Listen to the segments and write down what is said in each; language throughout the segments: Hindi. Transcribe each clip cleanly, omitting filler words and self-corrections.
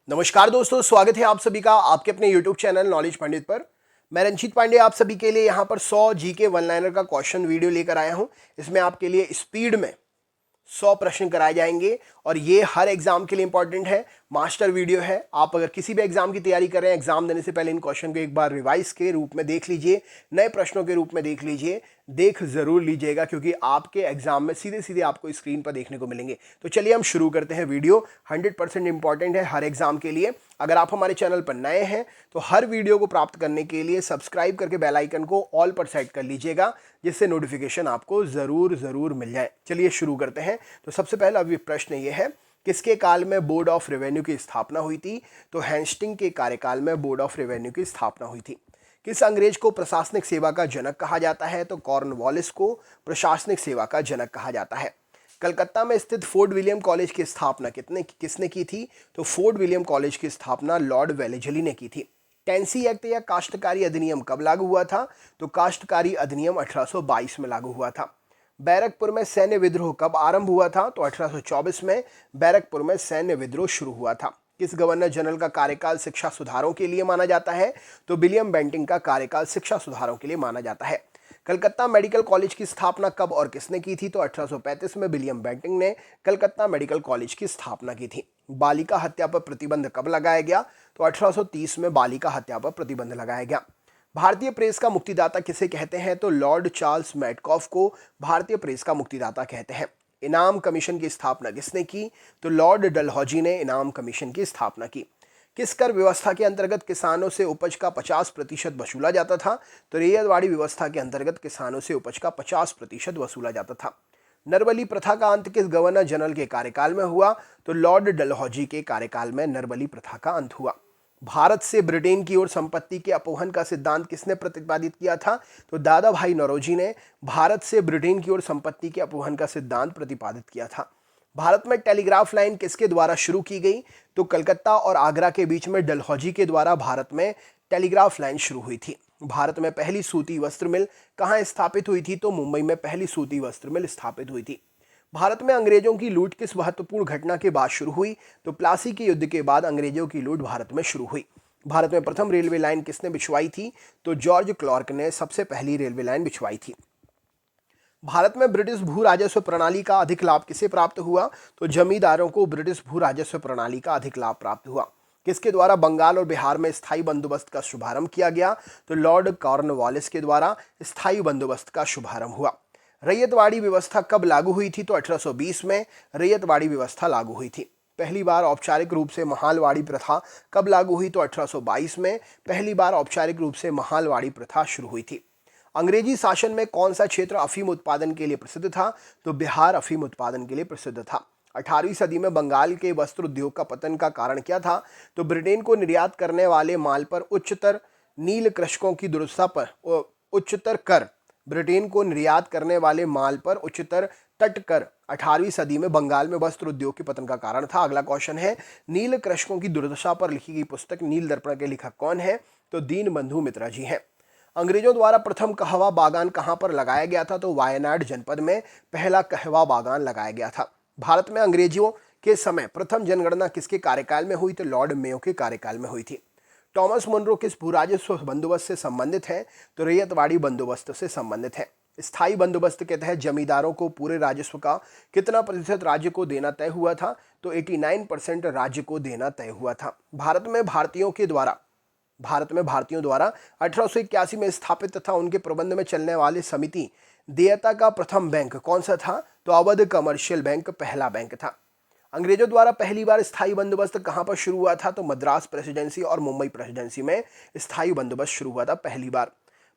नमस्कार दोस्तों, स्वागत है आप सभी का आपके अपने YouTube चैनल नॉलेज पंडित पर। मैं रंजीत पांडे आप सभी के लिए यहाँ पर 100 जीके वन लाइनर का क्वेश्चन वीडियो लेकर आया हूँ। इसमें आपके लिए स्पीड में 100 प्रश्न कराए जाएंगे और ये हर एग्जाम के लिए इंपॉर्टेंट है। मास्टर वीडियो है। आप अगर किसी भी एग्जाम की तैयारी कर रहे हैं, एग्जाम देने से पहले इन क्वेश्चन को एक बार रिवाइज के रूप में देख लीजिए, नए प्रश्नों के रूप में देख लीजिए, देख जरूर लीजिएगा क्योंकि आपके एग्जाम में सीधे सीधे आपको स्क्रीन पर देखने को मिलेंगे। तो चलिए हम शुरू करते हैं। वीडियो 100% इंपॉर्टेंट है हर एग्जाम के लिए। अगर आप हमारे चैनल पर नए हैं तो हर वीडियो को प्राप्त करने के लिए सब्सक्राइब करके बेल आइकन को ऑल पर सेट कर लीजिएगा, जिससे नोटिफिकेशन आपको जरूर मिल जाए। चलिए शुरू करते हैं। तो सबसे पहला अभी प्रश्न ये है, किसके काल में बोर्ड ऑफ रेवेन्यू की स्थापना हुई थी? तो हेस्टिंग के कार्यकाल में बोर्ड ऑफ रेवेन्यू की स्थापना हुई थी। किस अंग्रेज को प्रशासनिक सेवा का जनक कहा जाता है? तो कॉर्नवालिस को प्रशासनिक सेवा का जनक कहा जाता है। कलकत्ता में स्थित फोर्ट विलियम कॉलेज की स्थापना किसने की थी? तो फोर्ट विलियम कॉलेज की स्थापना लॉर्ड वेलेजली ने की थी। टेंसी एक्ट या काश्तकारी अधिनियम कब लागू हुआ था? तो काश्तकारी अधिनियम 1822 में लागू हुआ था। बैरकपुर में सैन्य विद्रोह कब आरंभ हुआ था? तो 1824 में बैरकपुर में सैन्य विद्रोह शुरू हुआ था। किस गवर्नर जनरल का कार्यकाल शिक्षा सुधारों के लिए माना जाता है? तो विलियम बेंटिंग का कार्यकाल शिक्षा सुधारों के लिए माना जाता है। कलकत्ता मेडिकल कॉलेज की स्थापना कब और किसने की थी? तो 1835 में विलियम बेंटिंग ने कलकत्ता मेडिकल कॉलेज की स्थापना की थी। बालिका हत्या पर प्रतिबंध कब लगाया गया? तो 1830 में बालिका हत्या पर प्रतिबंध लगाया गया। भारतीय प्रेस का मुक्तिदाता किसे कहते हैं? तो लॉर्ड चार्ल्स मैडकॉफ को भारतीय प्रेस का मुक्तिदाता कहते हैं। इनाम कमीशन की स्थापना किसने की? तो लॉर्ड डलहौजी ने इनाम कमीशन की स्थापना की। किस कर व्यवस्था के अंतर्गत किसानों से उपज का 50% वसूला जाता था? तो रैयतवाड़ी व्यवस्था के अंतर्गत किसानों से उपज का 50% वसूला जाता था। नरबली प्रथा का अंत किस गवर्नर जनरल के कार्यकाल में हुआ? तो लॉर्ड डलहौजी के कार्यकाल में नरबली प्रथा का अंत हुआ। भारत से ब्रिटेन की ओर संपत्ति के अपहरण का सिद्धांत किसने प्रतिपादित किया था? तो दादा भाई नौरोजी ने भारत से ब्रिटेन की ओर संपत्ति के अपहरण का सिद्धांत प्रतिपादित किया था। भारत में टेलीग्राफ लाइन किसके द्वारा शुरू की गई? तो कलकत्ता और आगरा के बीच में डलहौजी के द्वारा भारत में टेलीग्राफ लाइन शुरू हुई थी। भारत में पहली सूती वस्त्र मिल कहाँ स्थापित हुई थी? तो मुंबई में पहली सूती वस्त्र मिल स्थापित हुई थी। भारत में अंग्रेजों की लूट किस महत्वपूर्ण घटना के बाद शुरू हुई? तो प्लासी के युद्ध के बाद अंग्रेजों की लूट भारत में शुरू हुई। भारत में प्रथम रेलवे लाइन किसने बिछवाई थी? तो जॉर्ज क्लार्क ने सबसे पहली रेलवे लाइन बिछवाई थी। भारत में ब्रिटिश भू राजस्व प्रणाली का अधिक लाभ किसे प्राप्त हुआ? तो जमींदारों को ब्रिटिश भू राजस्व प्रणाली का अधिक लाभ प्राप्त हुआ। किसके द्वारा बंगाल और बिहार में स्थायी बंदोबस्त का शुभारंभ किया गया? तो लॉर्ड कॉर्नवालिस के द्वारा स्थायी बंदोबस्त का शुभारंभ हुआ। रैयतवाड़ी व्यवस्था कब लागू हुई थी? तो 1820 में रैयतवाड़ी व्यवस्था लागू हुई थी। पहली बार औपचारिक रूप से महालवाड़ी प्रथा कब लागू हुई? तो 1822 में पहली बार औपचारिक रूप से महालवाड़ी प्रथा शुरू हुई थी। अंग्रेजी शासन में कौन सा क्षेत्र अफीम उत्पादन के लिए प्रसिद्ध था? तो बिहार अफीम उत्पादन के लिए प्रसिद्ध था। 18वीं सदी में बंगाल के वस्त्र उद्योग का पतन का कारण क्या था? तो ब्रिटेन को निर्यात करने वाले माल पर उच्चतर नील कृषकों की दुर्दशा पर उच्चतर कर ब्रिटेन को निर्यात करने वाले माल पर उच्चतर तट कर 18वीं सदी में बंगाल में वस्त्र उद्योग के पतन का कारण था। अगला क्वेश्चन है, नील कृषकों की दुर्दशा पर लिखी गई पुस्तक नील दर्पण के लेखक कौन है? तो दीनबंधु मित्रा जी हैं। अंग्रेजों द्वारा प्रथम कहवा बागान कहां पर लगाया गया था? तो वायनाड जनपद में पहला कहवा बागान लगाया गया था। भारत में अंग्रेजों के समय प्रथम जनगणना किसके कार्यकाल में हुई? तो लॉर्ड मेयो के कार्यकाल में हुई थी। टॉमस मुनरो किस भू राजस्व बंदोबस्त से संबंधित है? तो रैयतवाड़ी बंदोबस्त से संबंधित है। स्थायी बंदोबस्त के तहत जमींदारों को पूरे राजस्व का कितना प्रतिशत राज्य को देना तय हुआ था? तो 89% राज्य को देना तय हुआ था। भारत में भारतीयों द्वारा 1881 में स्थापित तथा उनके प्रबंध में चलने वाली समिति देयता का प्रथम बैंक कौन सा था? तो अवध कमर्शियल बैंक पहला बैंक था। अंग्रेजों द्वारा पहली बार स्थायी बंदोबस्त कहां पर शुरू हुआ था? तो मद्रास प्रेसिडेंसी और मुंबई प्रेसिडेंसी में स्थायी बंदोबस्त शुरू हुआ था पहली बार।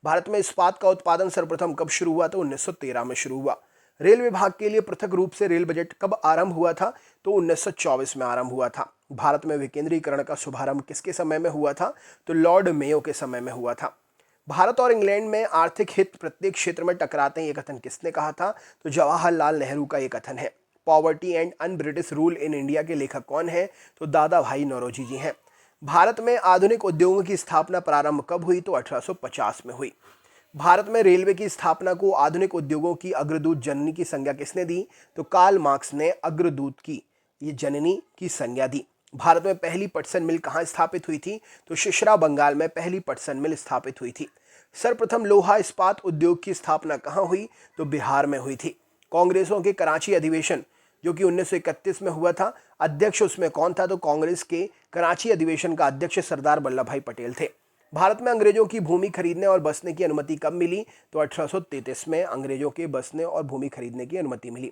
भारत में इस्पात का उत्पादन सर्वप्रथम कब शुरू हुआ? तो 1913 में शुरू हुआ। रेल विभाग के लिए पृथक रूप से रेल बजट कब आरंभ हुआ था? तो 1924 में आरंभ हुआ था। भारत में विकेंद्रीकरण का शुभारंभ किसके समय में हुआ था? तो लॉर्ड मेयो के समय में हुआ था। भारत और इंग्लैंड में आर्थिक हित प्रत्येक क्षेत्र में टकराते हैं, ये कथन किसने कहा था? तो जवाहरलाल नेहरू का ये कथन है। Poverty and un British rule in India के लेखक कौन है? तो दादा भाई नौरोजी जी हैं। भारत में आधुनिक उद्योगों की स्थापना प्रारंभ कब हुई? तो 1850 में हुई। भारत में रेलवे की स्थापना को आधुनिक उद्योगों की अग्रदूत जननी की संज्ञा किसने दी? तो कार्ल मार्क्स ने अग्रदूत की ये जननी की संज्ञा दी। भारत में पहली पटसन मिल कहाँ स्थापित हुई थी? तो शिशरा बंगाल में पहली पटसन मिल स्थापित हुई थी। सर्वप्रथम लोहा इस्पात उद्योग की स्थापना कहाँ हुई? तो बिहार में हुई थी। कांग्रेसों के कराची अधिवेशन जो कि 1931 में हुआ था, अध्यक्ष उसमें कौन था? तो कांग्रेस के कराची अधिवेशन का अध्यक्ष सरदार वल्लभ भाई पटेल थे। भारत में अंग्रेजों की भूमि खरीदने और बसने की अनुमति कब मिली? तो 1833 में अंग्रेजों के बसने और भूमि खरीदने की अनुमति मिली।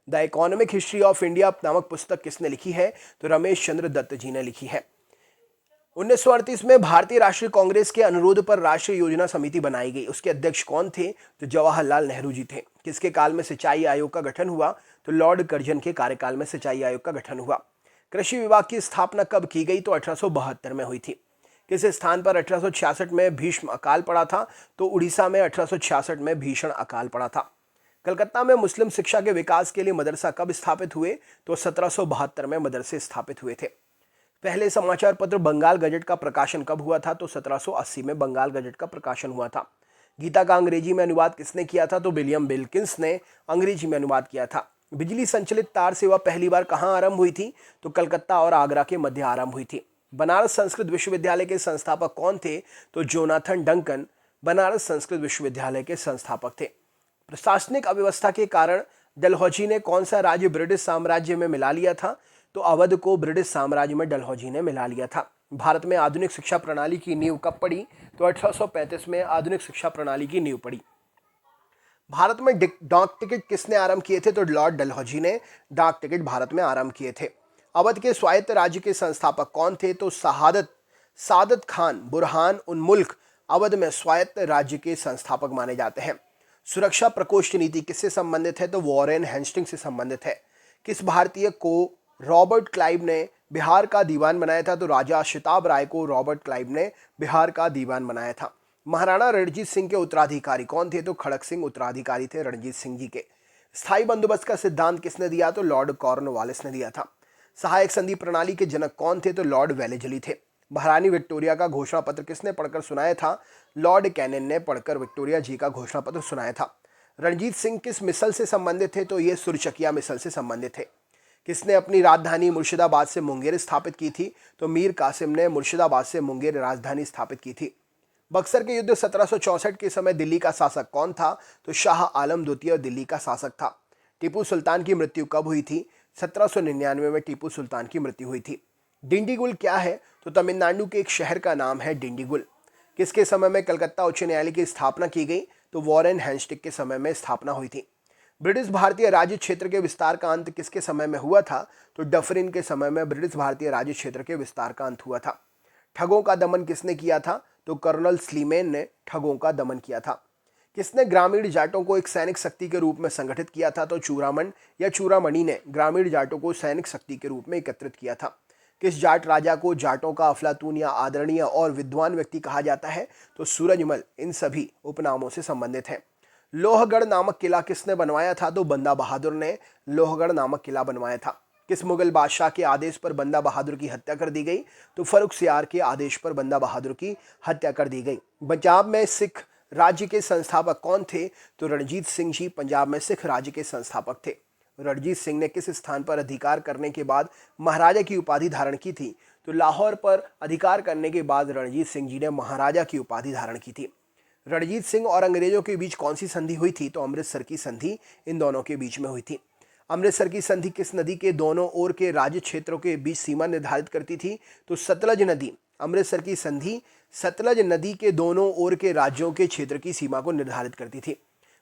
The economic history of India नामक पुस्तक किसने लिखी है? तो रमेश चंद्र दत्त जी ने लिखी है। 1938 में भारतीय राष्ट्रीय कांग्रेस के अनुरोध पर राष्ट्रीय योजना समिति बनाई गई। उसके अध्यक्ष कौन थे? तो जवाहरलाल नेहरू जी थे। किसके काल में सिंचाई आयोग का गठन हुआ? तो लॉर्ड कर्जन के कार्यकाल में सिंचाई आयोग का गठन हुआ। कृषि विभाग की स्थापना कब की गई? तो 1872 में हुई थी। किस स्थान पर 1866 में भीष्म अकाल पड़ा था? तो उड़ीसा में 1866 में भीषण अकाल पड़ा था। कलकत्ता में मुस्लिम शिक्षा के विकास के लिए मदरसा कब स्थापित हुए? तो 1772 में मदरसे स्थापित हुए थे। पहले समाचार पत्र बंगाल गजट का प्रकाशन कब हुआ था? तो 1780 में बंगाल गजट का प्रकाशन हुआ था। गीता का अंग्रेजी में अनुवाद किसने किया था? तो विलियम विल्किंस ने अंग्रेजी में अनुवाद किया था। बिजली संचालित तार सेवा पहली बार कहाँ आरंभ हुई थी? तो कलकत्ता और आगरा के मध्य आरंभ हुई थी। बनारस संस्कृत विश्वविद्यालय के संस्थापक कौन थे? तो जोनाथन डंकन बनारस संस्कृत विश्वविद्यालय के संस्थापक थे। प्रशासनिक अव्यवस्था के कारण डलहौजी ने कौन सा राज्य ब्रिटिश साम्राज्य में मिला लिया था? तो अवध को ब्रिटिश साम्राज्य में डलहौजी ने मिला लिया था। भारत में आधुनिक शिक्षा प्रणाली की नींव कब पड़ी? तो 1835 में आधुनिक शिक्षा प्रणाली की नींव पड़ी। भारत में डाक टिकट किसने आरंभ किए थे? तो लॉर्ड डलहौजी ने डाक टिकट भारत में आरंभ किए थे। अवध के स्वायत्त राज्य के संस्थापक कौन थे? तो सादत खान बुरहान उन मुल्क अवध में स्वायत्त राज्य के संस्थापक माने जाते हैं। सुरक्षा प्रकोष्ठ नीति किससे संबंधित है? तो वॉरेन हेस्टिंग्स से संबंधित है। किस भारतीय को रॉबर्ट क्लाइव ने बिहार का दीवान बनाया था? तो राजा शिताब राय को रॉबर्ट क्लाइव ने बिहार का दीवान बनाया था। महाराणा रणजीत सिंह के उत्तराधिकारी कौन थे? तो खड़क सिंह उत्तराधिकारी थे रणजीत सिंह जी के। स्थायी बंदोबस्त का सिद्धांत किसने दिया? तो लॉर्ड कॉर्नवालिस ने दिया था। सहायक संधि प्रणाली के जनक कौन थे? तो लॉर्ड वेलेजली थे। महारानी विक्टोरिया का घोषणा पत्र किसने पढ़कर सुनाया था? लॉर्ड कैनिन ने पढ़कर विक्टोरिया जी का घोषणा पत्र सुनाया था। रणजीत सिंह किस मिसल से संबंधित थे? तो ये सुरचकिया मिसल से संबंधित थे। किसने अपनी राजधानी मुर्शिदाबाद से मुंगेर स्थापित की थी? तो मीर कासिम ने मुर्शिदाबाद से मुंगेर राजधानी स्थापित की थी। बक्सर के युद्ध 1764 के समय दिल्ली का शासक कौन था? तो शाह आलम द्वितीय दिल्ली का शासक था। टीपू सुल्तान की मृत्यु कब हुई थी? 1799 में टीपू सुल्तान की मृत्यु हुई थी। डिंडीगुल क्या है? तो तमिलनाडु के एक शहर का नाम है डिंडीगुल। किसके समय में कलकत्ता उच्च न्यायालय की स्थापना की गई? तो वॉरेन हेस्टिंग्स के समय में स्थापना हुई थी। ब्रिटिश भारतीय राज्य क्षेत्र के विस्तार का अंत किसके समय में हुआ था? तो डफरिन के समय में ब्रिटिश भारतीय राज्य क्षेत्र के विस्तार का अंत हुआ था। ठगों का दमन किसने किया था? तो कर्नल स्लीमेन ने ठगों का दमन किया था। किसने ग्रामीण जाटों को एक सैनिक शक्ति के रूप में संगठित किया था? तो चूड़ामन या चूड़ामणि ने ग्रामीण जाटों को सैनिक शक्ति के रूप में एकत्रित किया था। किस जाट राजा को जाटों का अफलातून या आदरणीय और विद्वान व्यक्ति कहा जाता है? तो सूरजमल इन सभी उपनामों से संबंधित है। लोहगढ़ नामक किला किसने बनवाया था? तो बंदा बहादुर ने लोहगढ़ नामक किला बनवाया था। किस मुगल बादशाह के आदेश पर बंदा बहादुर की हत्या कर दी गई? तो फर्रुख सियार के आदेश पर बंदा बहादुर की हत्या कर दी गई। पंजाब में सिख राज्य के संस्थापक कौन थे? तो रणजीत सिंह जी पंजाब में सिख राज्य के संस्थापक थे। रणजीत सिंह ने किस स्थान पर अधिकार करने के बाद महाराजा की उपाधि धारण की थी? तो लाहौर पर अधिकार करने के बाद रणजीत सिंह जी ने महाराजा की उपाधि धारण की थी। रणजीत सिंह और अंग्रेजों के बीच कौन सी संधि हुई थी? तो अमृतसर की संधि इन दोनों के बीच में हुई थी। अमृतसर की संधि किस नदी के दोनों ओर के राज्य क्षेत्रों के बीच सीमा निर्धारित करती थी? तो सतलज नदी। अमृतसर की संधि सतलज नदी के दोनों ओर के राज्यों के क्षेत्र की सीमा को निर्धारित करती थी।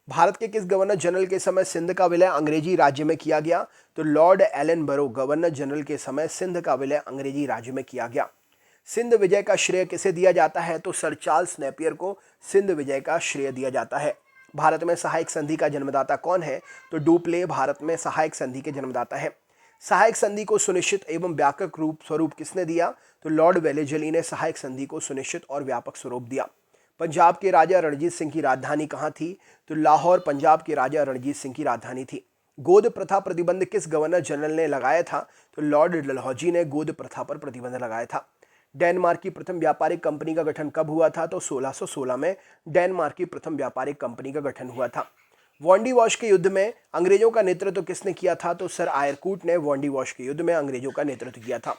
भारत के किस गवर्नर जनरल के समय सिंध का विलय अंग्रेजी राज्य में किया गया? तो लॉर्ड एलन बरो गवर्नर जनरल के समय सिंध का विलय अंग्रेजी राज्य में किया गया। सिंध विजय का श्रेय किसे दिया जाता है? तो सर चार्ल्स नेपियर को सिंध विजय का श्रेय दिया जाता है। भारत में सहायक संधि का जन्मदाता कौन है? तो डुप्ले भारत में सहायक संधि के जन्मदाता है। सहायक संधि को सुनिश्चित एवं व्यापक स्वरूप किसने दिया? तो लॉर्ड वेलेजली ने सहायक संधि को सुनिश्चित और व्यापक स्वरूप दिया। पंजाब के राजा रणजीत सिंह की राजधानी कहाँ थी? तो लाहौर पंजाब के राजा रणजीत सिंह की राजधानी थी। गोद प्रथा प्रतिबंध किस गवर्नर जनरल ने लगाया था? तो लॉर्ड डलहौजी ने गोद प्रथा पर प्रतिबंध लगाया था। डेनमार्क की प्रथम व्यापारिक कंपनी का गठन कब हुआ था? तो 1616 में डेनमार्क की प्रथम व्यापारिक कंपनी का गठन हुआ था। वॉन्डी वॉश के युद्ध में अंग्रेजों का नेतृत्व किसने किया था? तो सर आयरकूट ने वॉन्डी वॉश के युद्ध में अंग्रेजों का नेतृत्व किया था।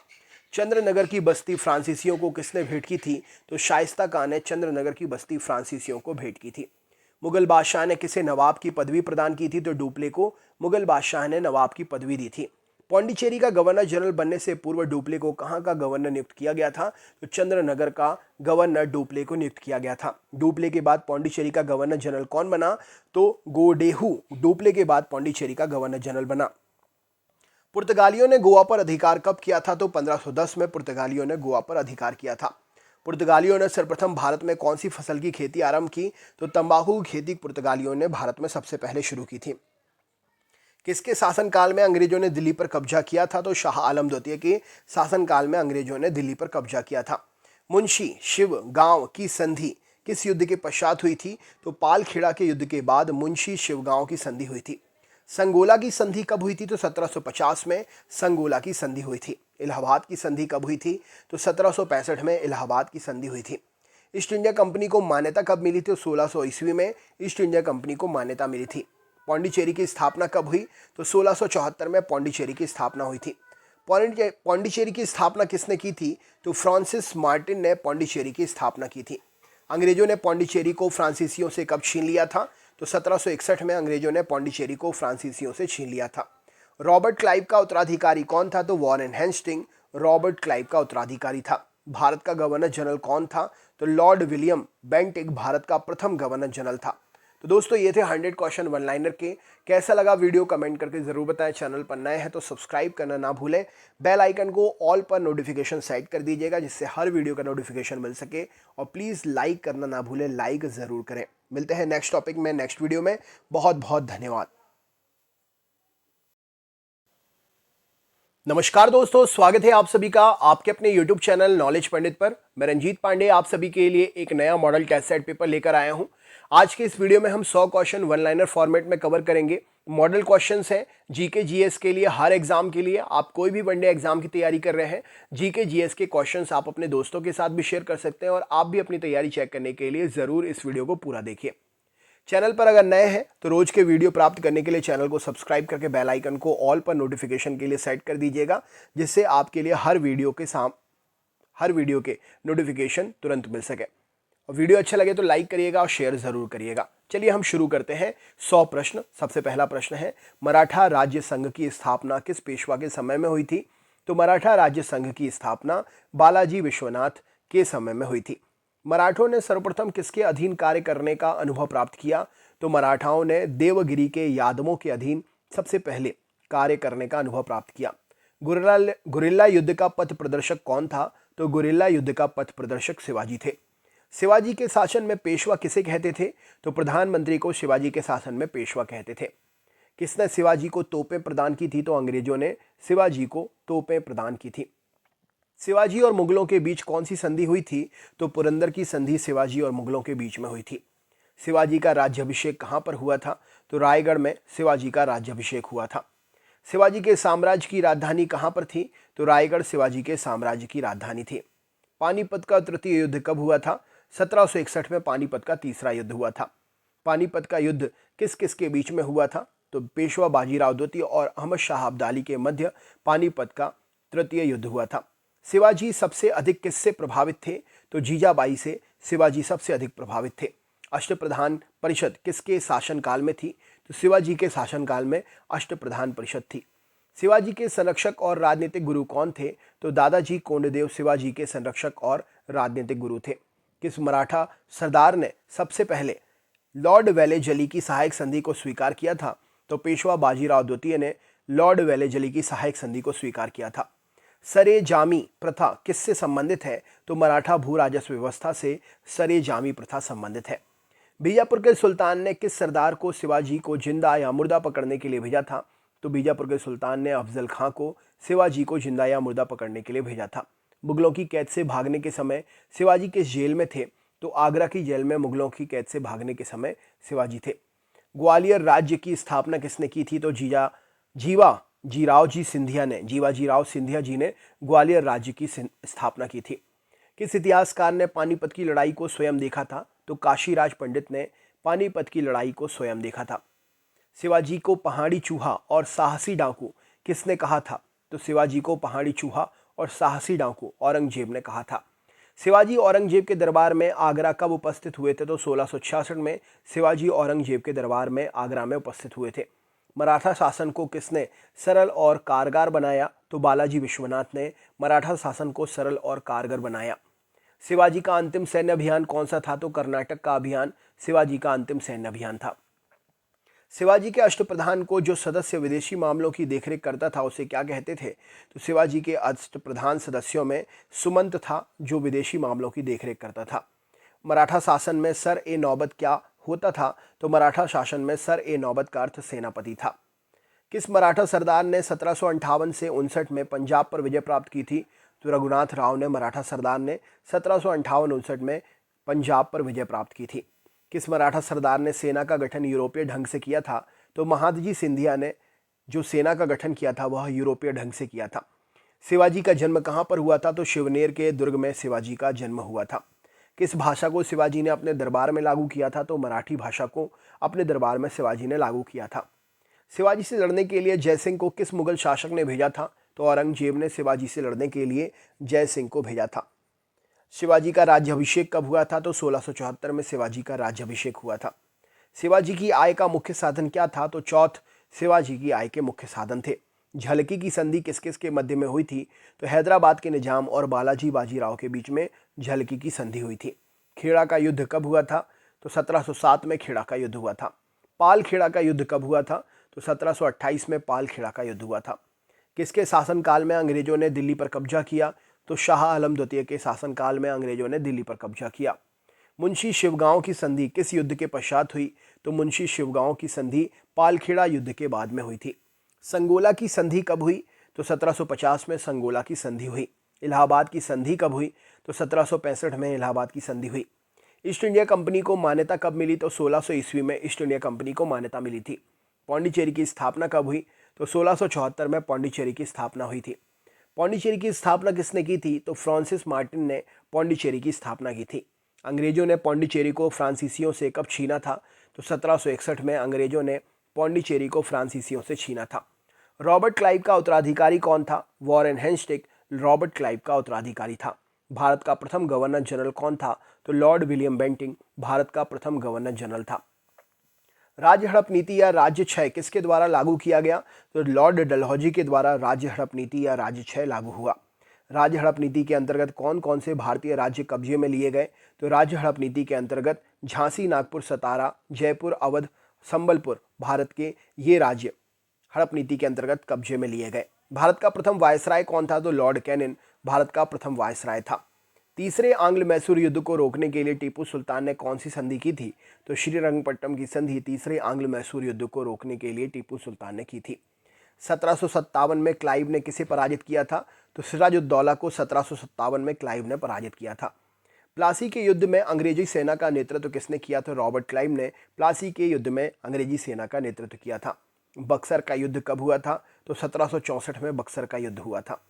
चंद्रनगर की बस्ती फ्रांसीसियों को किसने भेंट की थी? तो शाइस्ता खान ने चंद्रनगर की बस्ती फ्रांसीसियों को भेंट की थी। मुगल बादशाह ने किसे नवाब की पदवी प्रदान की थी? तो डुप्ले को मुगल बादशाह ने नवाब की पदवी दी थी। पौंडीचेरी का गवर्नर जनरल बनने से पूर्व डुप्ले को कहां का गवर्नर नियुक्त किया गया था? तो चंद्रनगर का गवर्नर डुप्ले को नियुक्त किया गया था। डुप्ले के बाद पौंडीचेरी का गवर्नर जनरल कौन बना? तो गोडेहू डुप्ले के बाद पौंडीचेरी का गवर्नर जनरल बना। पुर्तगालियों ने गोवा पर अधिकार कब किया था? तो 1510 में पुर्तगालियों ने गोवा पर अधिकार किया था। पुर्तगालियों ने सर्वप्रथम भारत में कौन सी फसल की खेती आरंभ की? तो तंबाकू की खेती पुर्तगालियों ने भारत में सबसे पहले शुरू की थी। किसके शासनकाल में अंग्रेजों ने दिल्ली पर कब्जा किया था? तो शाह आलम द्वितीय के शासनकाल में अंग्रेजों ने दिल्ली पर कब्जा किया था। मुंशी शिवगांव की संधि किस युद्ध के पश्चात हुई थी? तो पालखेड़ा के युद्ध के बाद मुंशी शिवगांव की संधि हुई थी। संगोला की संधि कब हुई थी? तो 1750 में संगोला की संधि हुई थी। इलाहाबाद की संधि कब हुई थी? तो 1765 में इलाहाबाद की संधि हुई थी। ईस्ट इंडिया कंपनी को मान्यता कब मिली थी? 1600 ईस्वी में ईस्ट इंडिया कंपनी को मान्यता मिली थी। पौंडीचेरी की स्थापना कब हुई? तो 1674 में पौंडीचेरी की स्थापना हुई थी। पौंडीचेरी की स्थापना किसने की थी? तो फ्रांसिस मार्टिन ने पौंडीचेरी की स्थापना की थी। अंग्रेजों ने पौंडीचेरी को फ्रांसीसियों से कब छीन लिया था? तो 1761 में अंग्रेजों ने पौंडीचेरी को फ्रांसीसियों से छीन लिया था। रॉबर्ट क्लाइव का उत्तराधिकारी कौन था? तो वॉरेन हेस्टिंग रॉबर्ट क्लाइव का उत्तराधिकारी था। भारत का गवर्नर जनरल कौन था? तो लॉर्ड विलियम बेंटिक भारत का प्रथम गवर्नर जनरल था। तो दोस्तों ये थे 100 क्वेश्चन वन लाइनर के। कैसा लगा वीडियो कमेंट करके जरूर बताएं। चैनल पर नए हैं तो सब्सक्राइब करना ना भूलें। बेल आइकन को ऑल पर नोटिफिकेशन सेट कर दीजिएगा जिससे हर वीडियो का नोटिफिकेशन मिल सके। और प्लीज़ लाइक करना ना भूलें, लाइक ज़रूर करें। मिलते हैं नेक्स्ट टॉपिक में नेक्स्ट वीडियो में। बहुत बहुत धन्यवाद। नमस्कार दोस्तों, स्वागत है आप सभी का आपके अपने YouTube चैनल नॉलेज पंडित पर। मैं रंजीत पांडे आप सभी के लिए एक नया मॉडल टेस्ट सेट पेपर लेकर आया हूं। आज के इस वीडियो में हम 100 क्वेश्चन वन लाइनर फॉर्मेट में कवर करेंगे। मॉडल क्वेश्चंस हैं जीके जीएस के लिए, हर एग्जाम के लिए। आप कोई भी वनडे एग्जाम की तैयारी कर रहे हैं, जीके जीएस के क्वेश्चंस आप अपने दोस्तों के साथ भी शेयर कर सकते हैं और आप भी अपनी तैयारी चेक करने के लिए जरूर इस वीडियो को पूरा देखिए। चैनल पर अगर नए हैं तो रोज के वीडियो प्राप्त करने के लिए चैनल को सब्सक्राइब करके बेल आइकन को ऑल पर नोटिफिकेशन के लिए सेट कर दीजिएगा जिससे आपके लिए हर वीडियो के नोटिफिकेशन तुरंत मिल सके। और वीडियो अच्छा लगे तो लाइक करिएगा और शेयर जरूर करिएगा। चलिए हम शुरू करते हैं 100 प्रश्न। सबसे पहला प्रश्न है, मराठा राज्य संघ की स्थापना किस पेशवा के समय में हुई थी? तो मराठा राज्य संघ की स्थापना बालाजी विश्वनाथ के समय में हुई थी। मराठों ने सर्वप्रथम किसके अधीन कार्य करने का अनुभव प्राप्त किया? तो मराठाओं ने देवगिरी के यादवों के अधीन सबसे पहले कार्य करने का अनुभव प्राप्त किया। गुरिल्ला युद्ध का पथ प्रदर्शक कौन था? तो गुरिल्ला युद्ध का पथ प्रदर्शक शिवाजी थे। शिवाजी के शासन में पेशवा किसे कहते थे? तो प्रधानमंत्री को शिवाजी के शासन में पेशवा कहते थे। किसने शिवाजी को तोपें प्रदान की थी? तो अंग्रेजों ने शिवाजी को तोपें प्रदान की थी। शिवाजी और मुगलों के बीच कौन सी संधि हुई थी? तो पुरंदर की संधि शिवाजी और मुगलों के बीच में हुई थी। शिवाजी का राज्याभिषेक कहां पर हुआ था? तो रायगढ़ में शिवाजी का राज्याभिषेक हुआ था। शिवाजी के साम्राज्य की राजधानी कहां पर थी? तो रायगढ़ शिवाजी के साम्राज्य की राजधानी थी। पानीपत का तृतीय युद्ध कब हुआ था? 1761 में पानीपत का तीसरा युद्ध हुआ था। पानीपत का युद्ध किस किस के बीच में हुआ था? तो पेशवा बाजीराव द्वितीय और अहमद शाह अब्दाली के मध्य पानीपत का तृतीय युद्ध हुआ था। शिवाजी सबसे अधिक किससे प्रभावित थे? तो जीजाबाई से शिवाजी सबसे अधिक प्रभावित थे। अष्टप्रधान परिषद किसके शासनकाल में थी? तो शिवाजी के शासनकाल में अष्टप्रधान परिषद थी। शिवाजी के संरक्षक और राजनीतिक गुरु कौन थे? तो दादाजी कोंडदेव शिवाजी के संरक्षक और राजनीतिक गुरु थे। किस मराठा सरदार ने सबसे पहले लॉर्ड वेलेजली की सहायक संधि को स्वीकार किया था? तो पेशवा बाजीराव द्वितीय ने लॉर्ड वेलेजली की सहायक संधि को स्वीकार किया था। सरे जामी प्रथा किससे संबंधित है? तो मराठा भू राजस्व व्यवस्था से सरे जामी प्रथा संबंधित है। बीजापुर के सुल्तान ने किस सरदार को शिवाजी को जिंदा या मुर्दा पकड़ने के लिए भेजा था? तो बीजापुर के सुल्तान ने अफजल खां को शिवाजी को जिंदा या मुर्दा पकड़ने के लिए भेजा था। मुगलों की कैद से भागने के समय शिवाजी किस जेल में थे? तो आगरा की जेल में मुगलों की कैद से भागने के समय शिवाजी थे। ग्वालियर राज्य की स्थापना किसने की थी? तो जीवाजीराव सिंधिया जी ने ग्वालियर राज्य की स्थापना की थी। किस इतिहासकार ने पानीपत की लड़ाई को स्वयं देखा था? तो काशीराज पंडित ने पानीपत की लड़ाई को स्वयं देखा था। शिवाजी को पहाड़ी चूहा और साहसी डाकू किसने कहा था? तो शिवाजी को पहाड़ी चूहा और साहसी डाकू औरंगजेब ने कहा था। शिवाजी औरंगजेब के दरबार में आगरा कब उपस्थित हुए थे? तो 1666 में शिवाजी औरंगजेब के दरबार में आगरा में उपस्थित हुए थे। मराठा शासन को किसने सरल और कारगर बनाया? तो बालाजी विश्वनाथ ने मराठा शासन को सरल और कारगर बनाया। शिवाजी का अंतिम सैन्य अभियान कौन सा था? तो कर्नाटक का अभियान शिवाजी का अंतिम सैन्य अभियान था। शिवाजी के अष्टप्रधान को जो सदस्य विदेशी मामलों की देखरेख करता था उसे क्या कहते थे? तो शिवाजी के अष्टप्रधान सदस्यों में सुमंत था जो विदेशी मामलों की देखरेख करता था। मराठा शासन में सर ए नौबत क्या होता था? तो मराठा शासन में सर ए नौबत का अर्थ सेनापति था। किस मराठा सरदार ने 1758 से 59 में पंजाब पर विजय प्राप्त की थी? तो रघुनाथ राव ने मराठा सरदार ने 1758-59 में पंजाब पर विजय प्राप्त की थी। किस मराठा सरदार ने सेना का गठन यूरोपीय ढंग से किया था? तो महादजी सिंधिया ने जो सेना का गठन किया था वह यूरोपीय ढंग से किया था। शिवाजी का जन्म कहाँ पर हुआ था? तो शिवनेर के दुर्ग में शिवाजी का जन्म हुआ था। किस भाषा को शिवाजी ने अपने दरबार में लागू किया था? तो मराठी भाषा को अपने दरबार में शिवाजी ने लागू किया था। शिवाजी से लड़ने के लिए जयसिंह को किस मुगल शासक ने भेजा था? तो औरंगजेब ने शिवाजी से लड़ने के लिए जयसिंह को भेजा था। शिवाजी का राज्याभिषेक कब हुआ था? तो 1674 में शिवाजी का राज्याभिषेक हुआ था। शिवाजी की आय का मुख्य साधन क्या था? तो चौथ शिवाजी की आय के मुख्य साधन थे। झलकी की संधि किस किस के मध्य में हुई थी? तो हैदराबाद के निजाम और बालाजी बाजीराव के बीच में झलकी की संधि हुई थी। खेड़ा का युद्ध कब हुआ था? तो 1707 में खेड़ा का युद्ध हुआ था। पाल खेड़ा का युद्ध कब हुआ था? तो 1728 में पाल खेड़ा का युद्ध हुआ था। किसके शासनकाल में अंग्रेजों ने दिल्ली पर कब्जा किया? तो शाह आलम द्वितीय के शासनकाल में अंग्रेजों ने दिल्ली पर कब्जा किया। मुंशी शिवगांव की संधि किस युद्ध के पश्चात हुई? तो मुंशी शिवगांव की संधि पालखेड़ा युद्ध के बाद में हुई थी। संगोला की संधि कब हुई? तो 1750 में संगोला की संधि हुई। इलाहाबाद की संधि कब हुई? तो 1765 में इलाहाबाद की संधि हुई। ईस्ट इंडिया कंपनी को मान्यता कब मिली? तो 1600 ईस्वी में ईस्ट इंडिया कंपनी को मान्यता मिली थी। पौंडीचेरी की स्थापना कब हुई? तो 1674 में पौंडीचेरी की स्थापना हुई थी। पौंडीचेरी की स्थापना किसने की थी? तो फ्रांसिस मार्टिन ने पौंडीचेरी की स्थापना की थी। अंग्रेजों ने पौंडीचेरी को फ्रांसीसियों से कब छीना था? तो 1761 में अंग्रेजों ने पौंडीचेरी को फ्रांसीसियों से छीना था। रॉबर्ट क्लाइव का उत्तराधिकारी कौन था? वॉरेन हेस्टिंग्स रॉबर्ट क्लाइव का उत्तराधिकारी था। भारत का प्रथम गवर्नर जनरल कौन था? तो लॉर्ड विलियम बेंटिंग भारत का प्रथम गवर्नर जनरल था। राज्य हड़प नीति या राज्य क्षय किसके द्वारा लागू किया गया? तो लॉर्ड डलहौजी के द्वारा राज्य हड़प नीति या राज्य क्षय लागू हुआ। राज्य हड़प नीति के अंतर्गत कौन कौन से भारतीय राज्य कब्जे में लिए गए? तो राज्य हड़प नीति के अंतर्गत झांसी, नागपुर, सतारा, जयपुर, अवध, संबलपुर भारत के ये राज्य हड़प नीति के अंतर्गत कब्जे में लिए गए। भारत का प्रथम वायसराय कौन था? तो लॉर्ड कैनिन भारत का प्रथम वायसराय था। तीसरे आंग्ल मैसूर युद्ध को रोकने के लिए टीपू सुल्तान ने कौन सी संधि की थी? तो श्रीरंगपट्टनम की संधि तीसरे आंग्ल मैसूर युद्ध को रोकने के लिए टीपू सुल्तान ने की थी। 1757 में क्लाइव ने किसे पराजित किया था? तो सिराजुद्दौला को 1757 में क्लाइव ने पराजित किया था। प्लासी के युद्ध में अंग्रेजी सेना का नेतृत्व किसने किया? तो रॉबर्ट क्लाइव ने प्लासी के युद्ध में अंग्रेजी सेना का नेतृत्व किया था। बक्सर का युद्ध कब हुआ था? तो 1764 में बक्सर का युद्ध हुआ था।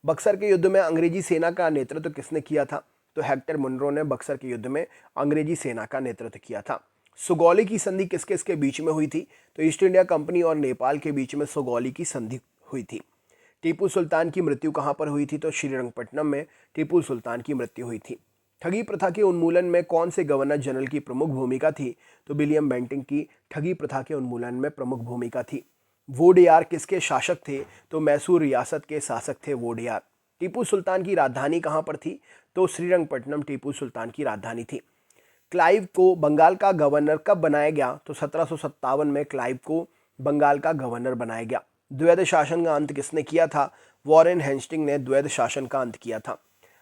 बक्सर के युद्ध में अंग्रेजी सेना का नेतृत्व किसने किया था? तो हेक्टर मुनरो ने बक्सर के युद्ध में अंग्रेजी सेना का नेतृत्व किया था। सुगौली की संधि किस किसके बीच में हुई थी? तो ईस्ट इंडिया कंपनी और नेपाल के बीच में सुगौली की संधि हुई थी। टीपू सुल्तान की मृत्यु कहाँ पर हुई थी? तो श्रीरंगपट्टनम में टीपू सुल्तान की मृत्यु हुई थी। ठगी प्रथा के उन्मूलन में कौन से गवर्नर जनरल की प्रमुख भूमिका थी? तो विलियम बेंटिंग की ठगी प्रथा के उन्मूलन में प्रमुख भूमिका थी। वोडेयार किसके शासक थे? तो मैसूर रियासत के शासक थे वोडेयार। टीपू सुल्तान की राजधानी कहाँ पर थी? तो श्रीरंगपट्टनम टीपू सुल्तान की राजधानी थी। क्लाइव को बंगाल का गवर्नर कब बनाया गया? तो 1757 में क्लाइव को बंगाल का गवर्नर बनाया गया। द्वैध शासन का अंत किसने किया था? वॉरेन हेस्टिंग्स ने द्वैध शासन का अंत किया था।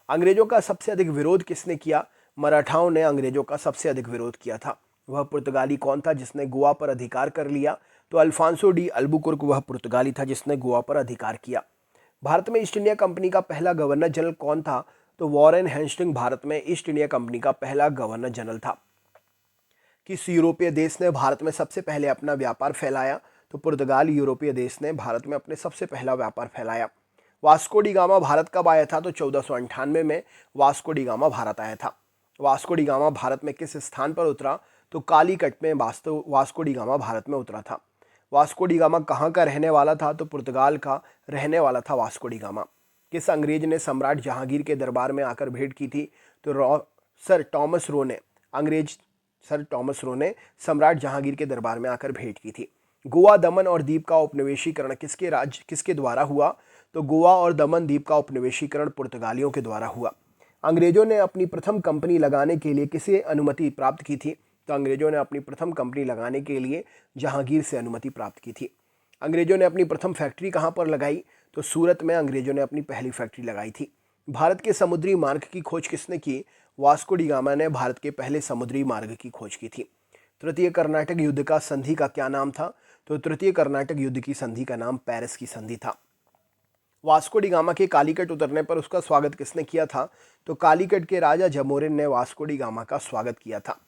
अंग्रेजों का सबसे अधिक विरोध किसने किया? मराठाओं ने अंग्रेजों का सबसे अधिक विरोध किया था। वह पुर्तगाली कौन था जिसने गोवा पर अधिकार कर लिया? तो अल्फांसो डी अल्बुकुर्क वह पुर्तगाली था जिसने गोवा पर अधिकार किया। भारत में ईस्ट इंडिया कंपनी का पहला गवर्नर जनरल कौन था? तो वॉरेन हेस्टिंग्स भारत में ईस्ट इंडिया कंपनी का पहला गवर्नर जनरल था। किस यूरोपीय देश ने भारत में सबसे पहले अपना व्यापार फैलाया? तो पुर्तगाल यूरोपीय देश ने भारत में अपने सबसे पहला व्यापार फैलाया। वास्को डी गामा भारत कब आया था? तो 1498 में वास्को डी गामा भारत आया था। वास्को डी गामा भारत में किस स्थान पर उतरा? तो कालीकट में वास्को डी गामा भारत में उतरा था। वास्को डी गामा कहाँ का रहने वाला था? तो पुर्तगाल का रहने वाला था वास्को डी गामा। किस अंग्रेज ने सम्राट जहांगीर के दरबार में आकर भेंट की थी? तो सर टॉमस रो ने सम्राट जहांगीर के दरबार में आकर भेंट की थी। गोवा, दमन और दीव का उपनिवेशीकरण किसके द्वारा हुआ? तो गोवा और दमन दीव का उपनिवेशीकरण पुर्तगालियों के द्वारा हुआ। अंग्रेजों ने अपनी प्रथम कंपनी लगाने के लिए किसे अनुमति प्राप्त की थी? तो अंग्रेजों ने अपनी प्रथम कंपनी लगाने के लिए जहांगीर से अनुमति प्राप्त की थी। अंग्रेजों ने अपनी प्रथम फैक्ट्री कहाँ पर लगाई? तो सूरत में अंग्रेजों ने अपनी पहली फैक्ट्री लगाई थी। भारत के समुद्री मार्ग की खोज किसने की? वास्को डी गामा ने भारत के पहले समुद्री मार्ग की खोज की थी। तृतीय कर्नाटक युद्ध का संधि का क्या नाम था? तो तृतीय कर्नाटक युद्ध की संधि का नाम पेरिस की संधि था। वास्को डी गामा के कालीकट उतरने पर उसका स्वागत किसने किया था? तो कालीकट के राजा जमोरिन ने वास्को डी गामा का स्वागत किया था।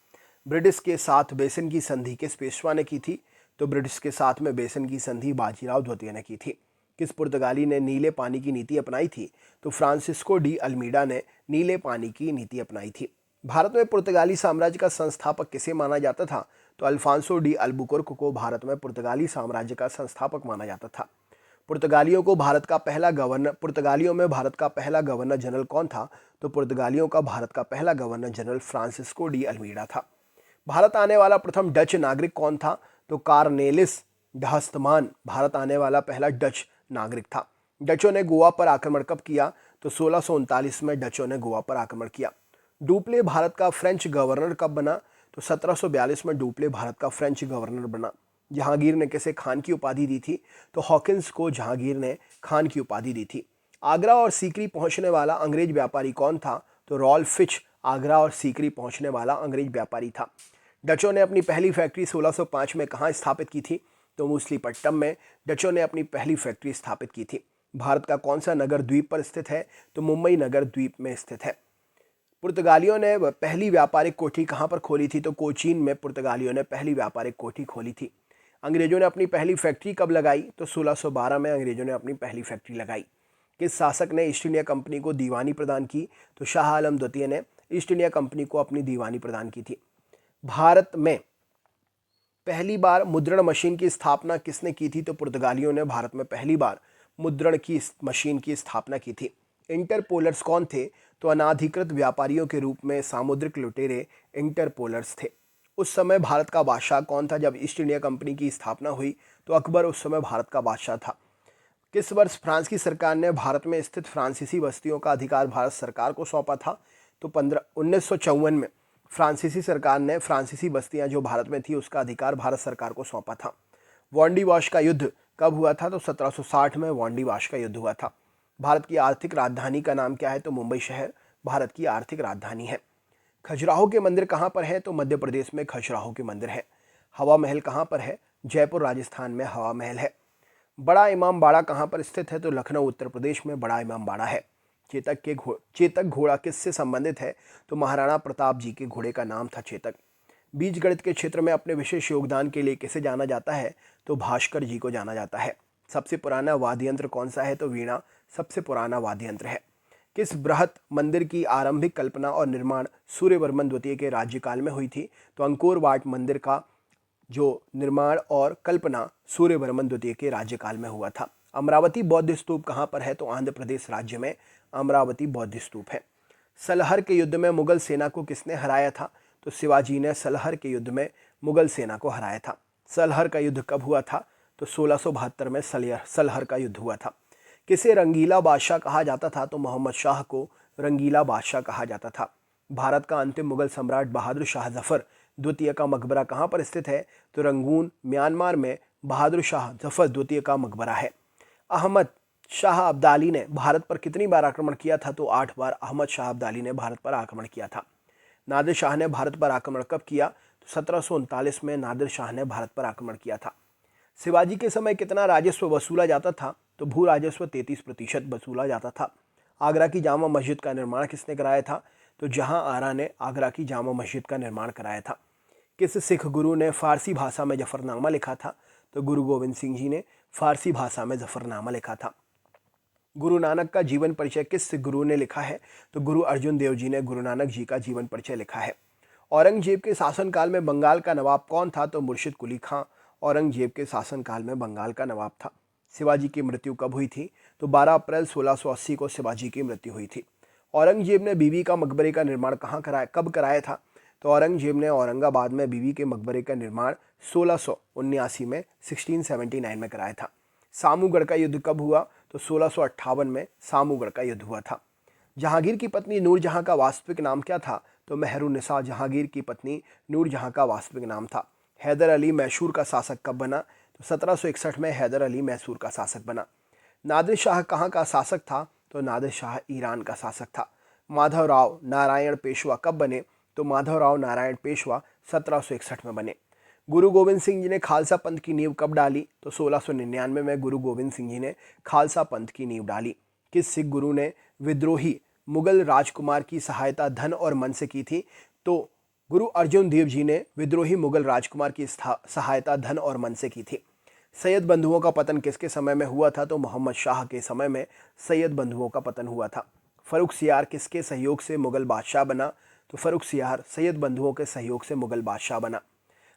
ब्रिटिश के साथ बेसन की संधि किस पेशवा ने की थी? तो ब्रिटिश के साथ में बेसन की संधि बाजीराव द्वितीय ने की थी। किस पुर्तगाली ने नीले पानी की नीति अपनाई थी? तो फ्रांसिस्को डी अल्मीडा ने नीले पानी की नीति अपनाई थी। भारत में पुर्तगाली साम्राज्य का संस्थापक किसे माना जाता था? तो अल्फांसो डी अल्बुकुर्क को भारत में पुर्तगाली साम्राज्य का संस्थापक माना जाता था। पुर्तगालियों में भारत का पहला गवर्नर जनरल कौन था? तो पुर्तगालियों का भारत का पहला governor general Francisco de Almeida था। भारत आने वाला प्रथम डच नागरिक कौन था? तो कार्नेलिस डहस्तमान भारत आने वाला पहला डच नागरिक था। डचों ने गोवा पर आक्रमण कब किया? तो 1639 में डचों ने गोवा पर आक्रमण किया। डुप्ले भारत का फ्रेंच गवर्नर कब बना? तो 1742 में डुप्ले भारत का फ्रेंच गवर्नर बना। जहांगीर ने किसे खान की उपाधि दी थी? तो हॉकिंस को जहांगीर ने खान की उपाधि दी थी। आगरा और सीकरी पहुंचने वाला अंग्रेज व्यापारी कौन था? तो रॉल्फ फिच आगरा और सीकरी पहुंचने वाला अंग्रेज व्यापारी था। डचों ने अपनी पहली फैक्ट्री 1605 में कहाँ स्थापित की थी? तो मूसलीपट्टम में डचों ने अपनी पहली फैक्ट्री स्थापित की थी। भारत का कौन सा नगर द्वीप पर स्थित है? तो मुंबई नगर द्वीप में स्थित है। पुर्तगालियों ने पहली व्यापारिक कोठी कहाँ पर खोली थी? तो कोचीन में पुर्तगालियों ने पहली व्यापारिक कोठी खोली थी। अंग्रेजों ने अपनी पहली फैक्ट्री कब लगाई? तो 1612 में अंग्रेजों ने अपनी पहली फैक्ट्री लगाई। किस शासक ने ईस्ट इंडिया कंपनी को दीवानी प्रदान की? तो शाह आलम द्वितीय ने ईस्ट इंडिया कंपनी को अपनी दीवानी प्रदान की थी। भारत में पहली बार मुद्रण मशीन की स्थापना किसने की थी? तो पुर्तगालियों ने भारत में पहली बार मुद्रण की मशीन की स्थापना की थी। इंटरपोलर्स कौन थे? तो अनाधिकृत व्यापारियों के रूप में सामुद्रिक लुटेरे इंटरपोलर्स थे। उस समय भारत का बादशाह कौन था जब ईस्ट इंडिया कंपनी की स्थापना हुई? तो अकबर उस समय भारत का बादशाह था। किस वर्ष फ्रांस की सरकार ने भारत में स्थित फ्रांसीसी बस्तियों का अधिकार भारत सरकार को सौंपा था? तो 1954 में फ्रांसीसी सरकार ने फ्रांसीसी बस्तियां जो भारत में थी उसका अधिकार भारत सरकार को सौंपा था। वांडी वॉश का युद्ध कब हुआ था? तो 1760 में वांडी वॉश का युद्ध हुआ था। भारत की आर्थिक राजधानी का नाम क्या है? तो मुंबई शहर भारत की आर्थिक राजधानी है। खजुराहो के मंदिर कहाँ पर है? तो मध्य प्रदेश में खजुराहो के मंदिर है। हवा महल कहाँ पर है? जयपुर राजस्थान में हवा महल है। बड़ा इमाम बाड़ा कहाँ पर स्थित है? तो लखनऊ उत्तर प्रदेश में बड़ा इमाम बाड़ा है। चेतक घोड़ा किससे संबंधित है? तो महाराणा प्रताप जी के घोड़े का नाम था चेतक। बीज गणित के क्षेत्र में अपने विशेष योगदान के लिए किसे जाना जाता है? तो भास्कर जी को जाना जाता है। सबसे पुराना वाद्य यंत्र कौन सा है? तो वीणा सबसे पुराना वाद्य यंत्र है। किस बृहत मंदिर की आरंभिक कल्पना और निर्माण सूर्यवर्मन द्वितीय के राज्यकाल में हुई थी? तो अंकोर वाट मंदिर का जो निर्माण और कल्पना सूर्यवर्मन द्वितीय के राज्यकाल में हुआ था। अमरावती बौद्ध स्तूप कहाँ पर है? तो आंध्र प्रदेश राज्य में अमरावती बौद्ध स्तूप है। सलहर के युद्ध में मुगल सेना को किसने हराया था? तो शिवाजी ने सलहर के युद्ध में मुगल सेना को हराया था। सलहर का युद्ध कब हुआ था? तो 1672 में सलहर का युद्ध हुआ था। किसे रंगीला बादशाह कहा जाता था? तो मोहम्मद शाह को रंगीला बादशाह कहा जाता था। भारत का अंतिम मुगल सम्राट बहादुर शाह जफर द्वितीय का मकबरा कहाँ पर स्थित है? तो रंगून म्यांमार में बहादुर शाह जफर द्वितीय का मकबरा है। अहमद शाह अब्दाली ने भारत पर कितनी बार आक्रमण किया था? तो 8 बार अहमद शाह अब्दाली ने भारत पर आक्रमण किया था। नादिर शाह ने भारत पर आक्रमण कब किया? तो 1739 में नादिर शाह ने भारत पर आक्रमण किया था। शिवाजी के समय कितना राजस्व वसूला जाता था? तो भू राजस्व 33% वसूला जाता था। आगरा की जामा मस्जिद का निर्माण किसने कराया था? तो जहां आरा ने आगरा की जामा मस्जिद का निर्माण कराया था। किस सिख गुरु ने फारसी भाषा में जफरनामा लिखा था? तो गुरु गोविंद सिंह जी ने फारसी भाषा में जफरनामा लिखा था। गुरु नानक का जीवन परिचय किस सिख गुरु ने लिखा है? तो गुरु अर्जुन देव जी ने गुरु नानक जी का जीवन परिचय लिखा है। औरंगजेब के शासनकाल में बंगाल का नवाब कौन था? तो मुर्शिद कुली खां औरंगजेब के शासनकाल में बंगाल का नवाब था। शिवाजी की मृत्यु कब हुई थी? तो 12 अप्रैल 1680 को शिवाजी की मृत्यु हुई थी। औरंगजेब ने बीवी का मकबरे का निर्माण कब कराया था? तो औरंगजेब ने औरंगाबाद में बीवी के मकबरे का निर्माण 1679 में 1679 में कराया था। सामूगढ़ का युद्ध कब हुआ? तो 1658 में सामूगढ़ का युद्ध हुआ था। जहांगीर की पत्नी नूरजहां का वास्तविक नाम क्या था? तो मेहरुन्निसा जहांगीर की पत्नी नूरजहां का वास्तविक नाम था। हैदर अली मैसूर का शासक कब बना? तो 1761 में हैदर अली मैसूर का शासक बना। नादिर शाह कहाँ का शासक था? तो नादिर शाह ईरान का शासक था। माधवराव नारायण पेशवा कब बने? तो माधवराव नारायण पेशवा 1761 में बने। गुरु गोविंद सिंह जी ने खालसा पंथ की नींव कब डाली? तो 1699 में गुरु गोविंद सिंह जी ने खालसा पंथ की नींव डाली। किस सिख गुरु ने विद्रोही मुगल राजकुमार की सहायता धन और मन से की थी? तो गुरु अर्जुन देव जी ने विद्रोही मुगल राजकुमार की सहायता धन और मन से की थी। सैयद बंधुओं का पतन किसके समय में हुआ था? तो मोहम्मद शाह के समय में सैयद बंधुओं का पतन हुआ था। फर्रुख सियार किसके सहयोग से मुगल बादशाह बना? तो फर्रुख सियार सैयद बंधुओं के सहयोग से मुगल बादशाह बना।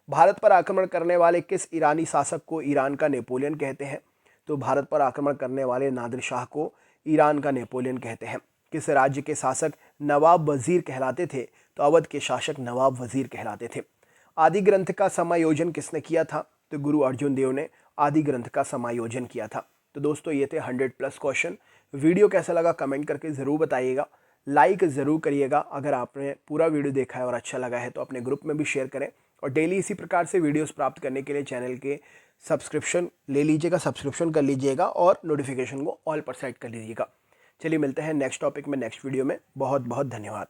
भारत पर आक्रमण करने वाले किस ईरानी शासक को ईरान का नेपोलियन कहते हैं? तो भारत पर आक्रमण करने वाले नादिर शाह को ईरान का नेपोलियन कहते हैं। किस राज्य के शासक नवाब वजीर कहलाते थे? तो अवध के शासक नवाब वजीर कहलाते थे। आदि ग्रंथ का समायोजन किसने किया था? तो गुरु अर्जुन देव ने आदि ग्रंथ का समायोजन किया था। तो दोस्तों ये थे 100+ क्वेश्चन। वीडियो कैसा लगा कमेंट करके ज़रूर बताइएगा। लाइक ज़रूर करिएगा। अगर आपने पूरा वीडियो देखा है और अच्छा लगा है तो अपने ग्रुप में भी शेयर करें। और डेली इसी प्रकार से वीडियोस प्राप्त करने के लिए चैनल के सब्सक्रिप्शन ले लीजिएगा, सब्सक्रिप्शन कर लीजिएगा और नोटिफिकेशन को ऑल पर सेट कर लीजिएगा। चलिए मिलते हैं नेक्स्ट टॉपिक में नेक्स्ट वीडियो में। बहुत बहुत धन्यवाद।